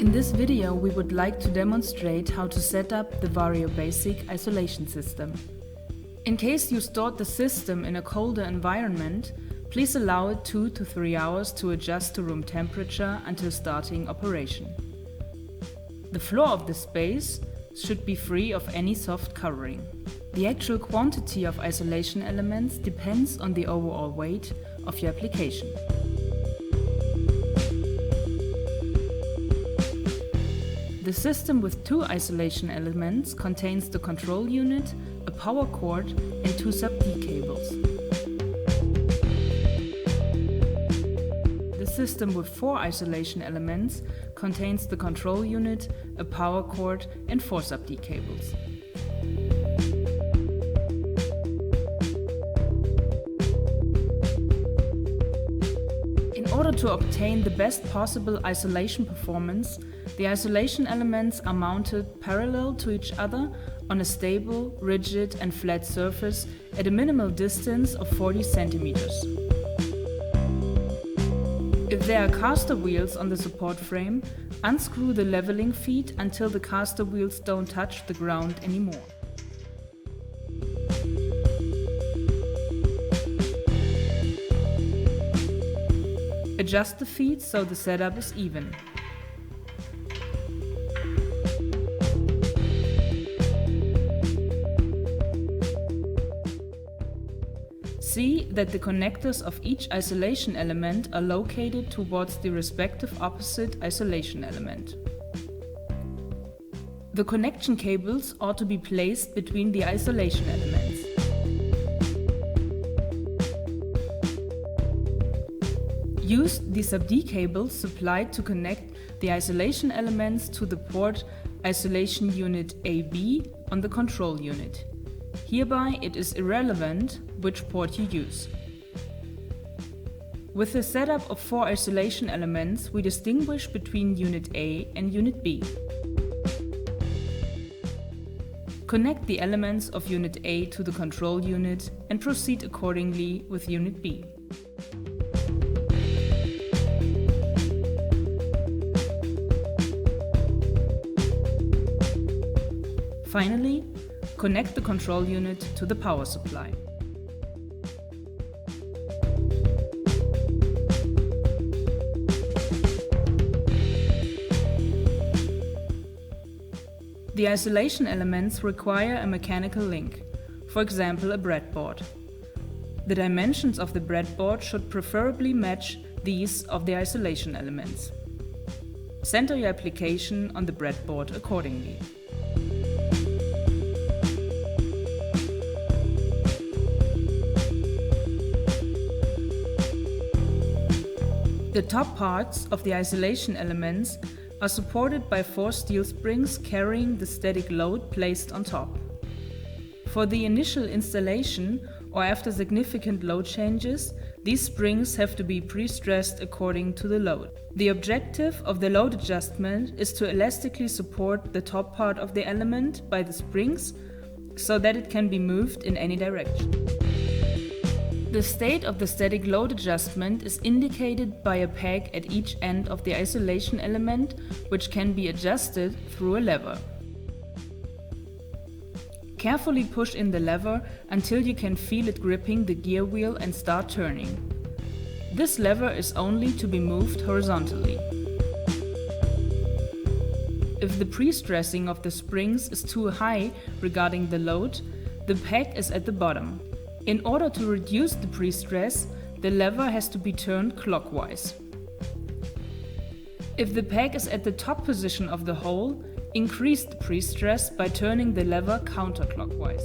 In this video, we would like to demonstrate how to set up the Vario basic isolation system. In case you stored the system in a colder environment, please allow it 2 to 3 hours to adjust to room temperature until starting operation. The floor of the space should be free of any soft covering. The actual quantity of isolation elements depends on the overall weight of your application. The system with 2 isolation elements contains the control unit, a power cord and 2 sub-D cables. The system with 4 isolation elements contains the control unit, a power cord and 4 sub-D cables. In order to obtain the best possible isolation performance, the isolation elements are mounted parallel to each other on a stable, rigid and flat surface at a minimal distance of 40 centimeters. If there are caster wheels on the support frame, unscrew the leveling feet until the caster wheels don't touch the ground anymore. Adjust the feet so the setup is even. See that the connectors of each isolation element are located towards the respective opposite isolation element. The connection cables ought to be placed between the isolation elements. Use the sub-D cables supplied to connect the isolation elements to the port isolation unit AB on the control unit. Hereby, it is irrelevant which port you use. With the setup of 4 isolation elements, we distinguish between Unit A and Unit B. Connect the elements of Unit A to the control unit and proceed accordingly with Unit B. Finally, connect the control unit to the power supply. The isolation elements require a mechanical link, for example a breadboard. The dimensions of the breadboard should preferably match these of the isolation elements. Center your application on the breadboard accordingly. The top parts of the isolation elements are supported by 4 steel springs carrying the static load placed on top. For the initial installation or after significant load changes, these springs have to be pre-stressed according to the load. The objective of the load adjustment is to elastically support the top part of the element by the springs so that it can be moved in any direction. The state of the static load adjustment is indicated by a peg at each end of the isolation element, which can be adjusted through a lever. Carefully push in the lever until you can feel it gripping the gear wheel and start turning. This lever is only to be moved horizontally. If the pre-stressing of the springs is too high regarding the load, the peg is at the bottom. In order to reduce the pre-stress, the lever has to be turned clockwise. If the peg is at the top position of the hole, increase the pre-stress by turning the lever counterclockwise.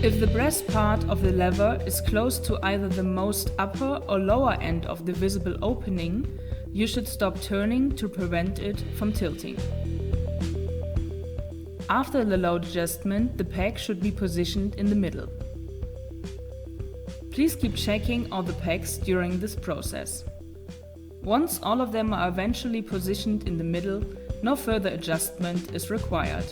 If the brass part of the lever is close to either the most upper or lower end of the visible opening, you should stop turning to prevent it from tilting. After the load adjustment, the peg should be positioned in the middle. Please keep checking all the pegs during this process. Once all of them are eventually positioned in the middle, no further adjustment is required.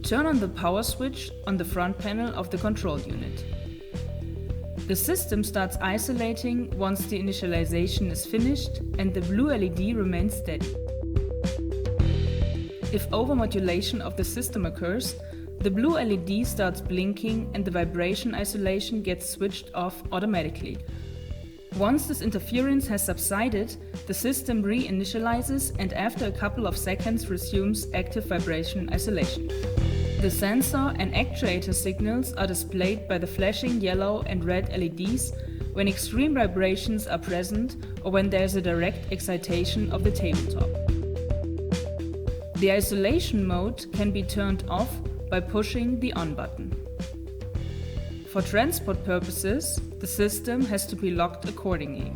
Turn on the power switch on the front panel of the control unit. The system starts isolating once the initialization is finished and the blue LED remains steady. If overmodulation of the system occurs, the blue LED starts blinking and the vibration isolation gets switched off automatically. Once this interference has subsided, the system re-initializes and after a couple of seconds resumes active vibration isolation. The sensor and actuator signals are displayed by the flashing yellow and red LEDs when extreme vibrations are present or when there is a direct excitation of the tabletop. The isolation mode can be turned off by pushing the on button. For transport purposes, the system has to be locked accordingly.